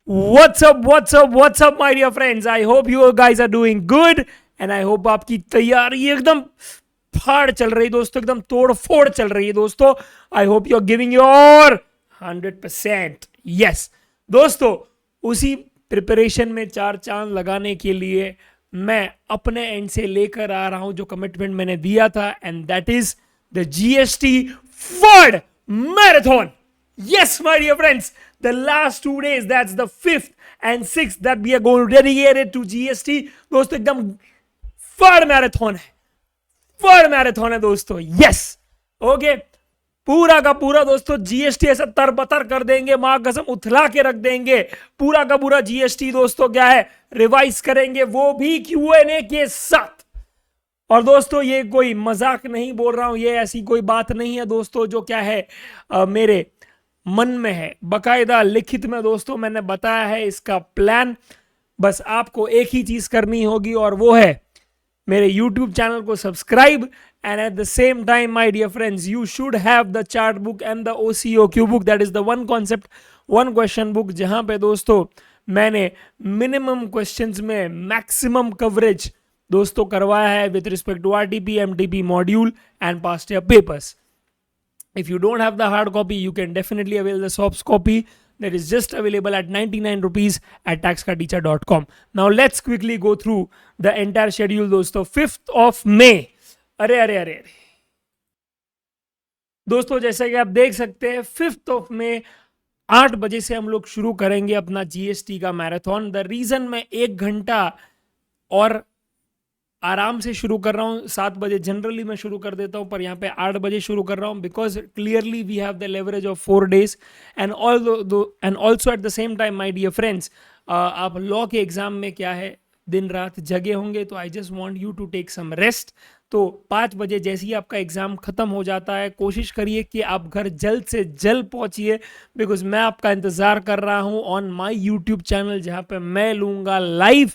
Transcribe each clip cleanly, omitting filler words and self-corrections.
What's up, my dear friends? I hope you guys are doing good and I hope आपकी तैयारी एकदम फाड़ चल रही दोस्तों, एकदम तोड़ फोड़ चल रही है दोस्तों. I hope you are giving your 100%. Yes दोस्तों, उसी प्रिपरेशन में चार चांद लगाने के लिए मैं अपने एंड से लेकर आ रहा हूं जो कमिटमेंट मैंने दिया था, and that is the GST word marathon. Yes, my dear friends, the last 2 days, that's the 5th and 6th that we are going to dedicate it to GST. दोस्तों एकदम फर्ड मैराथन है दोस्तों. यस ओके, पूरा का पूरा दोस्तों GST ऐसा तरबतर कर देंगे, मां कसम उथला के रख देंगे. पूरा का पूरा जीएसटी दोस्तों क्या है, रिवाइज करेंगे, वो भी क्यूएनए के साथ. और दोस्तों ये कोई मजाक नहीं बोल रहा हूं, ये ऐसी कोई बात नहीं है दोस्तों जो क्या है मेरे मन में है, बकायदा लिखित में दोस्तों मैंने बताया है इसका प्लान. बस आपको एक ही चीज करनी होगी और वो है मेरे YouTube चैनल को subscribe, and at the same time my dear friends you should have the chart book and the OCOQ book. That is the one concept one question book, जहां पे दोस्तों मैंने मिनिमम क्वेश्चंस में maximum coverage दोस्तों करवाया है with respect to RTP, MTP module and past year papers. If you don't have the hard copy, you can definitely avail the soft copy that is just available at 99 rupees at taxkateacher.com. Now let's quickly go through the entire schedule दोस्तों. 5th of May. अरे दोस्तों, जैसा कि आप देख सकते हैं 5th of May 8 बजे से हम लोग शुरू करेंगे अपना जीएसटी का मैराथन. द रीजन मैं 1 घंटा और आराम से शुरू कर रहा हूँ. 7 बजे जनरली मैं शुरू कर देता हूँ, पर यहाँ पे 8 बजे शुरू कर रहा हूँ because clearly we have the leverage of 4 days and also at the same time my dear friends, आप लॉ के एग्जाम में क्या है दिन रात जगे होंगे, तो I just want you to take some rest. तो 5 बजे जैसे ही आपका एग्जाम खत्म हो जाता है, कोशिश करिए कि आप घर जल्द से जल्द पहुंचिए, बिकॉज मैं आपका इंतजार कर रहा हूं ऑन माय यूट्यूब चैनल, जहां पे मैं लूंगा live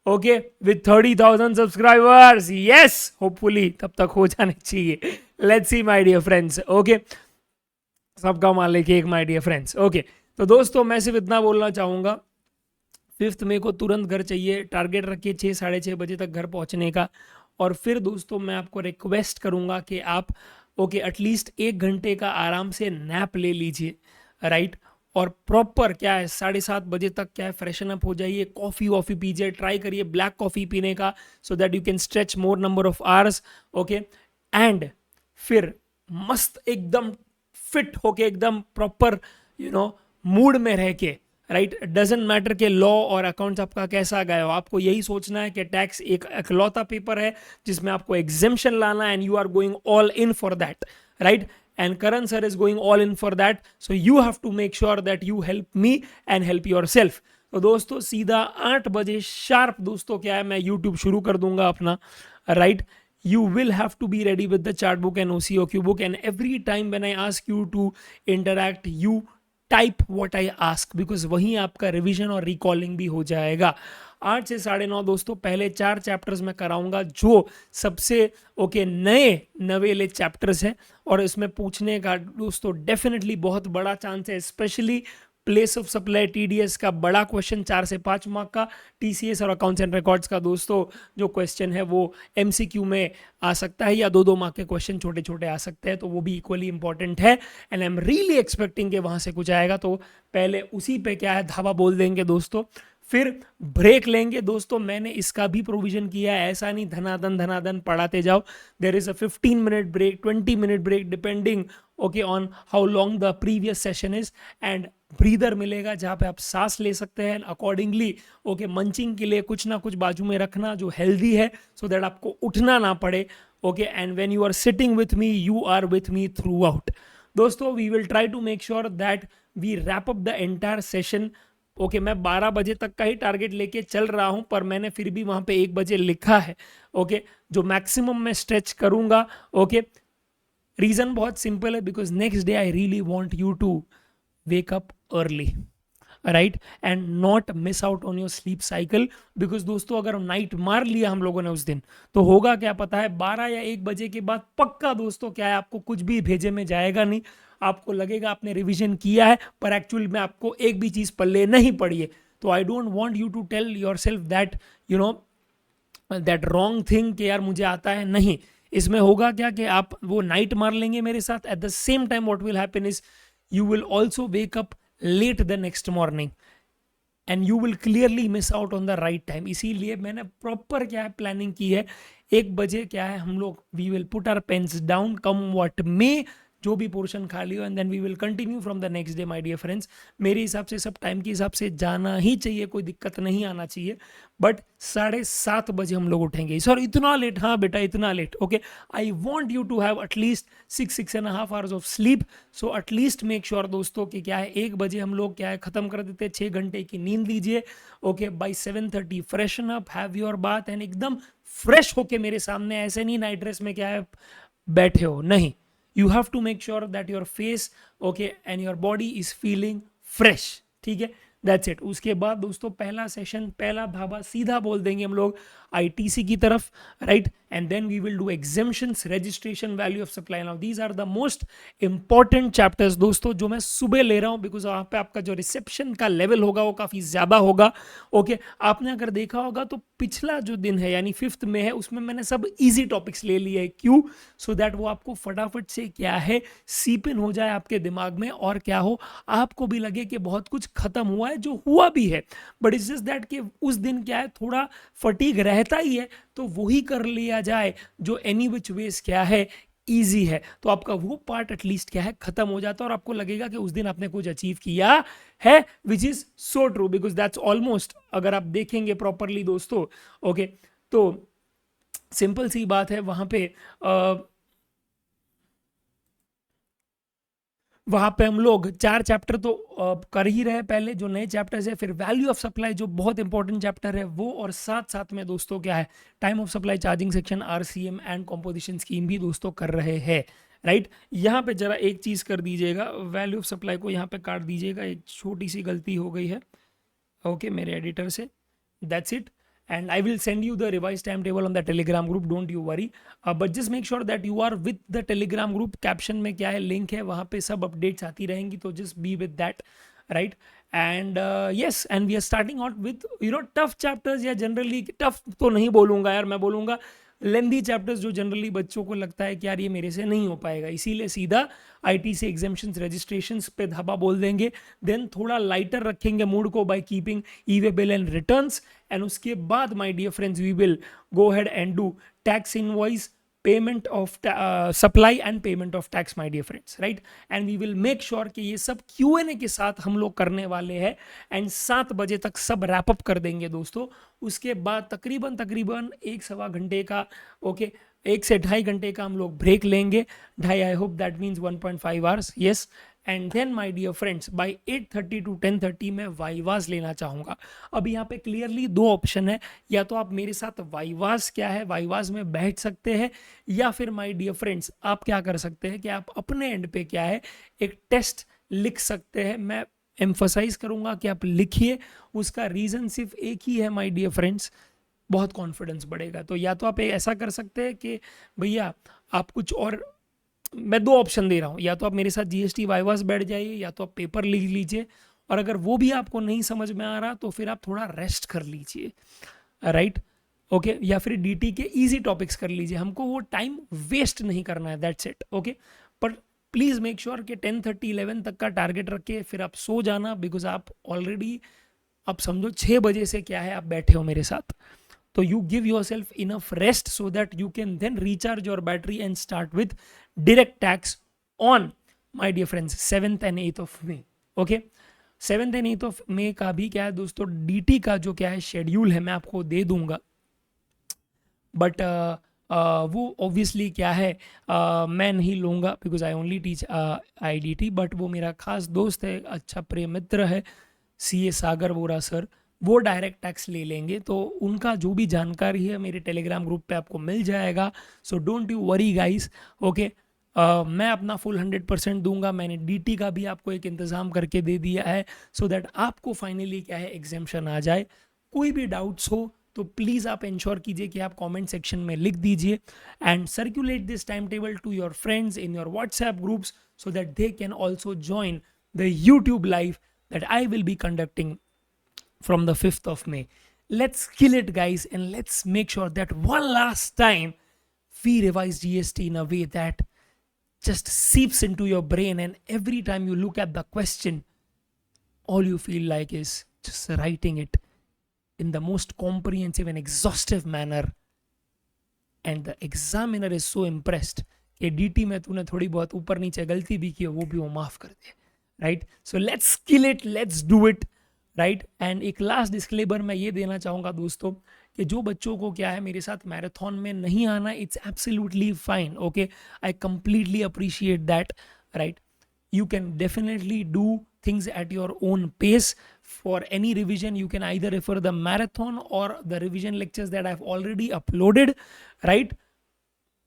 okay with 30,000 subscribers. Yes, hopefully तब तक हो जाने चाहिए. Let's see my dear friends. Okay, सबका मालिक एक माय डियर फ्रेंड्स. ओके, तो दोस्तों मैं सिर्फ इतना बोलना चाहूंगा, 5th मई को तुरंत घर चाहिए. टारगेट रखिए 6 साढ़े 6 बजे तक घर पहुंचने का. और फिर दोस्तों मैं आपको रिक्वेस्ट करूंगा कि आप एटलीस्ट 1 घंटे का आराम से नैप ले लीजिए, राइट. और प्रॉपर क्या है 7:30 बजे तक क्या है फ्रेशन अप हो जाइए, कॉफ़ी वॉफ़ी पीजिए, ट्राई करिए ब्लैक कॉफ़ी पीने का, so that you can stretch more number of hours. Okay, and फिर मस्त एकदम फिट होके एकदम प्रॉपर मूड में रह के, राइट. डजेंट मैटर के लॉ और अकाउंट्स आपका कैसा गया हो, आपको यही सोचना है कि टैक्स एक इकलौता पेपर है जिसमें आपको एग्जेम्पशन लाना है, and you are going all in for that, right. And Karan sir is going all in for that, so you have to make sure that you help me and help yourself. तो दोस्तों सीधा 8 बजे sharp दोस्तों क्या है मैं YouTube शुरू कर दूंगा अपना, right. You will have to be ready with the chart book and OCOQ book, and every time when I ask you to interact, you type what I ask, because वहीं आपका रिविजन और recalling भी हो जाएगा. 8 से 9:30 दोस्तों पहले 4 chapters में कराऊंगा जो सबसे नए नवेले चैप्टर्स हैं, और इसमें पूछने का दोस्तों डेफिनेटली बहुत बड़ा चांस है. Specially place of supply TDS का बड़ा क्वेश्चन 4 से 5 मार्क का, TCS और अकाउंट्स एंड रिकॉर्ड्स का दोस्तों जो क्वेश्चन है वो MCQ में आ सकता है, या 2-2 मार्क के क्वेश्चन छोटे छोटे आ सकते हैं, तो वो भी इक्वली इंपॉर्टेंट है. And I am really expecting कि वहाँ से कुछ आएगा, तो पहले उसी पे क्या है धावा बोल देंगे दोस्तों. फिर ब्रेक लेंगे दोस्तों, मैंने इसका भी प्रोविजन किया है, ऐसा नहीं धनाधन पढ़ाते जाओ. There is a 15-minute break, 20-minute break, depending on how long the previous session is, and breather मिलेगा जहाँ पे आप सांस ले सकते हैं अकॉर्डिंगली. मंचिंग के लिए कुछ ना कुछ बाजू में रखना जो हेल्दी है, सो दैट आपको उठना ना पड़े. And when you are sitting with me, you are with me throughout. दोस्तों we will try to make sure that we wrap up the entire session. मैं 12 बजे तक का ही टारगेट लेके चल रहा हूं, पर मैंने फिर भी वहां पे 1 बजे लिखा है, जो मैक्सिमम मैं स्ट्रेच करूंगा. रीजन बहुत सिंपल है, because next day I really want you to wake up early. Right, and not miss out on your sleep cycle. Because दोस्तों अगर नाइट मार लिया हम लोगों ने उस दिन, तो होगा क्या पता है, 12 या 1 बजे के बाद पक्का दोस्तों क्या है, आपको कुछ भी भेजे में जाएगा नहीं। आपको लगेगा आपने रिविजन किया है, पर एक्चुअल में आपको एक भी चीज पल्ले नहीं पड़ी है। तो I don't want you to tell yourself that you know that wrong thing कि यार मुझे आता है, नहीं। इसमें होगा क्या कि आप वो नाइट मार लेंगे मेरे साथ, eight the same time what will happen is you will also wake up let the next morning and you will clearly miss out on the right time. इसीलिए मैंने प्रॉपर क्या है प्लानिंग की है, 1 बजे क्या है हम लोग we will put our pens down come what may, जो भी पोर्शन खाली हो, and then we will continue from the next day my dear friends. मेरे हिसाब से सब टाइम के हिसाब से जाना ही चाहिए, कोई दिक्कत नहीं आना चाहिए। बट 7:30 बजे हम लोग उठेंगे। सर इतना लेट? हाँ बेटा इतना late, okay. I want you to have at least 6.5 hours of sleep. So at least make sure दोस्तों कि क्या है 1 बजे हम लोग क्या है खत्म कर देते हैं, 6 घंटे की नींद लीजिए, okay. By 7:30 freshen up, have your bath, and एकदम फ्रेश होके मेरे सामने, ऐसे नहीं नाइट ड्रेस में क्या है बैठे हो, नहीं। You have to make sure that your face, okay, and your body is feeling fresh, ठीक है। That's it. उसके बाद दोस्तों पहला सेशन, पहला धाबा सीधा बोल देंगे हम लोग आईटीसी की तरफ, right, and then we will do exemptions, registration, value of supply. Now these are the most important chapters दोस्तों जो मैं सुबह ले रहा हूं, बिकॉज वहां पे आपका जो रिसेप्शन का लेवल होगा वो काफी ज्यादा होगा, ओके। आपने अगर देखा होगा तो पिछला जो दिन है यानी 5th में है, उसमें मैंने सब इजी टॉपिक्स ले लिए, क्यों? सो दैट वो आपको फटाफट से क्या है सीप इन हो जाए आपके दिमाग में, और क्या हो आपको भी लगे कि बहुत कुछ खत्म हुआ है, जो हुआ भी है। बट इट्स जस्ट दैट कि उस दिन क्या है थोड़ा फटीग रहता ही है, तो वही कर लिया जाए जो एनी विच वेज क्या है इजी है। तो आपका वो पार्ट एटलीस्ट क्या है खत्म हो जाता है, और आपको लगेगा कि उस दिन आपने कुछ अचीव किया है, which is so true, because that's almost, अगर आप देखेंगे प्रॉपरली दोस्तों, ओके, तो सिंपल सी बात है वहां पे हम लोग 4 चैप्टर तो कर ही रहे पहले, जो नए चैप्टर्स है, फिर वैल्यू ऑफ सप्लाई जो बहुत इंपॉर्टेंट चैप्टर है वो, और साथ साथ में दोस्तों क्या है time of supply, charging section, RCM and composition scheme भी दोस्तों कर रहे हैं, राइट। यहाँ पे जरा एक चीज कर दीजिएगा, वैल्यू ऑफ सप्लाई को यहाँ पे काट दीजिएगा, एक छोटी सी गलती हो गई है, ओके, मेरे एडिटर से। That's it, and I will send you the revised timetable on the telegram group, don't you worry, but just make sure that you are with the telegram group। caption में क्या है link है, वहाँ पे सब updates आती रहेंगी, तो just be with that, right। and yes, and we are starting out with tough chapters, या generally tough तो नहीं बोलूँगा यार, मैं बोलूँगा लेंदी चैप्टर्स, जो जनरली बच्चों को लगता है कि यार ये मेरे से नहीं हो पाएगा, इसीलिए सीधा आईटी से एग्जामिशंस, रजिस्ट्रेशंस पे धाबा बोल देंगे। देन थोड़ा लाइटर रखेंगे मूड को by keeping e way bill and returns, and उसके बाद my dear friends we will go head and do tax invoice, payment of supply and payment of tax my dear friends, right. And we will make sure कि ये सब Q&A के साथ हम लोग करने वाले हैं, एंड 7 बजे तक सब रैप अप कर देंगे दोस्तों। उसके बाद तकरीबन 1-1.25 घंटे का, ओके, 1 से 2.5 घंटे का हम लोग ब्रेक लेंगे, 2.5, I hope that means 1.5 hours, yes. And then my dear friends by 8:30 to 10:30 मैं वाइवास लेना चाहूँगा। अब यहाँ पे क्लियरली 2 ऑप्शन है, या तो आप मेरे साथ वाइवास क्या है वाइवास में बैठ सकते हैं, या फिर माय डियर फ्रेंड्स आप क्या कर सकते हैं कि आप अपने एंड पे क्या है एक टेस्ट लिख सकते हैं। मैं एम्फसाइज करूँगा कि आप लिखिए, उसका रीज़न सिर्फ एक ही है माय डियर फ्रेंड्स, बहुत कॉन्फिडेंस बढ़ेगा। तो या तो आप ऐसा कर सकते हैं कि भैया आप कुछ और, मैं 2 ऑप्शन दे रहा हूँ, या तो आप मेरे साथ जीएसटी वाइवास बैठ जाइए, या तो आप पेपर लिख लीजिए, और अगर वो भी आपको नहीं समझ में आ रहा तो फिर आप थोड़ा रेस्ट कर लीजिए, राइट, ओके, या फिर डीटी के इजी टॉपिक्स कर लीजिए, हमको वो टाइम वेस्ट नहीं करना है, दैट्स इट, ओके। पर प्लीज़ मेक श्योर कि 10:30-11 तक का टारगेट रखे, फिर आप सो जाना, बिकॉज आप ऑलरेडी, आप समझो 6 बजे से क्या है आप बैठे हो मेरे साथ, तो you give yourself enough rest so that you can then recharge your battery and start with direct tax on my dear friends 7th and 8th of May, okay। 7th and 8th of May का भी क्या है दोस्तों DT का जो क्या है schedule है मैं आपको दे दूंगा, बट वो ऑब्वियसली क्या है मैं नहीं लूँगा, because I only teach IDT, but वो मेरा खास दोस्त है, अच्छा प्रिय मित्र है, CA सागर वोरा सर, वो डायरेक्ट टैक्स ले लेंगे, तो उनका जो भी जानकारी है मेरे टेलीग्राम ग्रुप पे आपको मिल जाएगा। So don't you worry guys, okay. मैं अपना फुल 100% दूंगा। मैंने DT का भी आपको एक इंतज़ाम करके दे दिया है सो दैट आपको फाइनली क्या है एग्जाम्शन आ जाए। कोई भी डाउट्स हो तो प्लीज़ आप इंश्योर कीजिए कि आप कमेंट सेक्शन में लिख दीजिए and circulate this time table to your friends in your WhatsApp groups so that they can also join the YouTube live that I will be conducting from the 5th of May. Let's kill it, guys, and let's make sure that one last time we revise GST in a way that just seeps into your brain, and every time you look at the question, all you feel like is just writing it in the most comprehensive and exhaustive manner. And the examiner is so impressed कि DT में तूने थोड़ी बहुत ऊपर नीचे गलती भी की है वो भी वो माफ कर दे, right? So let's kill it, let's do it, right? And एक लास्ट डिस्क्लेमर मैं ये देना चाहूँगा दोस्तों कि जो बच्चों को क्या है मेरे साथ मैराथन में नहीं आना, it's absolutely fine, okay? I completely appreciate that, right? You can definitely do things at your own pace. For any revision, you can either refer the marathon or the revision lectures that I've already uploaded, right?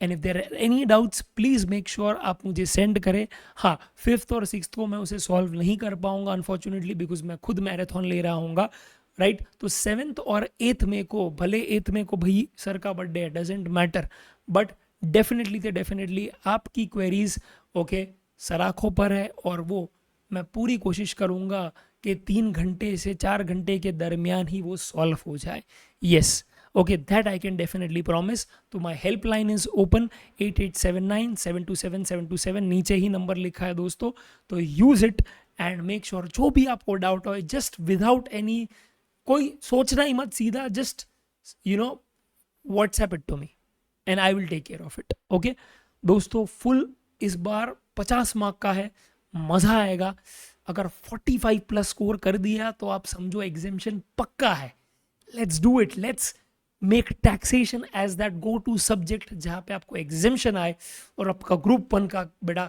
And if there are any doubts, please make sure आप मुझे send करें। हाँ, 5th और 6th को मैं उसे solve नहीं कर पाऊंगा unfortunately because मैं खुद मैराथन ले रहा हूँगा, राइट? तो 7th और 8th में को, भले 8th में को भाई सर का बर्थडे है, डजेंट मैटर, बट डेफिनेटली आपकी क्वेरीज ओके सर आँखों पर है और वो मैं पूरी कोशिश करूँगा कि 3 घंटे से 4 घंटे के दरमियान ही वो सॉल्व हो जाए। Yes, okay, that I can definitely promise. तो माई हेल्पलाइन इज ओपन 8879-727-727, नीचे ही नंबर लिखा है दोस्तों, तो use it and make sure जो भी आपको डाउट हो जस्ट विदाउट एनी, कोई सोचना ही मत, सीधा just WhatsApp it to me and I will take care of it, okay दोस्तों? फुल इस बार 50 मार्क का है, मज़ा आएगा। अगर 45 प्लस स्कोर कर दिया तो आप समझो एग्जामिशन पक्का है। Let's do it, let's make taxation as that go to subject जहाँ पे आपको एग्जामिशन आए और आपका ग्रुप 1 का बेटा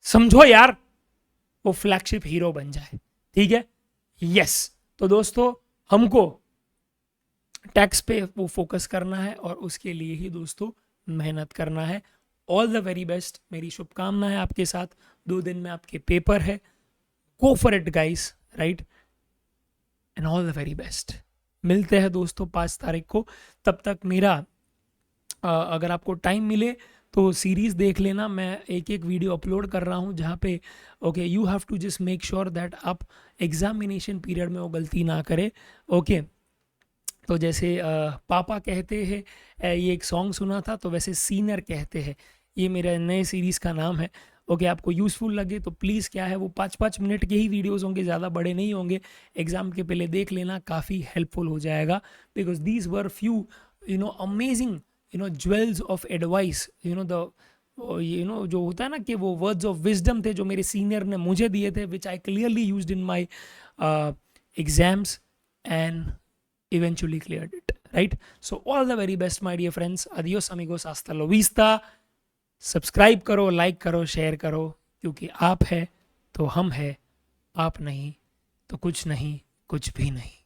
समझो यार वो फ्लैगशिप हीरो बन जाए, ठीक है? यस, तो दोस्तों हमको टैक्स पे वो फोकस करना है और उसके लिए ही दोस्तों मेहनत करना है। ऑल द वेरी बेस्ट, मेरी शुभकामनाएं आपके साथ। 2 दिन में आपके पेपर है, go for it guys, right? And all the very best. मिलते हैं दोस्तों 5 तारीख को। तब तक मेरा अगर आपको टाइम मिले तो सीरीज़ देख लेना, मैं एक वीडियो अपलोड कर रहा हूँ जहाँ पे okay you have to just make sure that आप एग्जामिनेशन पीरियड में वो गलती ना करें, ओके? तो जैसे पापा कहते हैं, ये एक सॉन्ग सुना था, तो वैसे सीनियर कहते हैं, ये मेरे नए सीरीज़ का नाम है, ओके? आपको यूज़फुल लगे तो प्लीज़ क्या है वो 5-5 मिनट के ही वीडियोस होंगे, ज़्यादा बड़े नहीं होंगे। एग्ज़ाम के पहले देख लेना, काफ़ी हेल्पफुल हो जाएगा because these were few amazing jewels of advice, जो होता है ना कि वो वर्ड्स ऑफ विजडम थे जो मेरे सीनियर ने मुझे दिए थे, which I clearly used in my exams and eventually cleared it, right? So all the very best, my dear friends. Adios amigos, hasta la vista. Subscribe करो, लाइक करो, share करो, क्योंकि आप है तो हम है, आप नहीं तो कुछ नहीं, कुछ भी नहीं।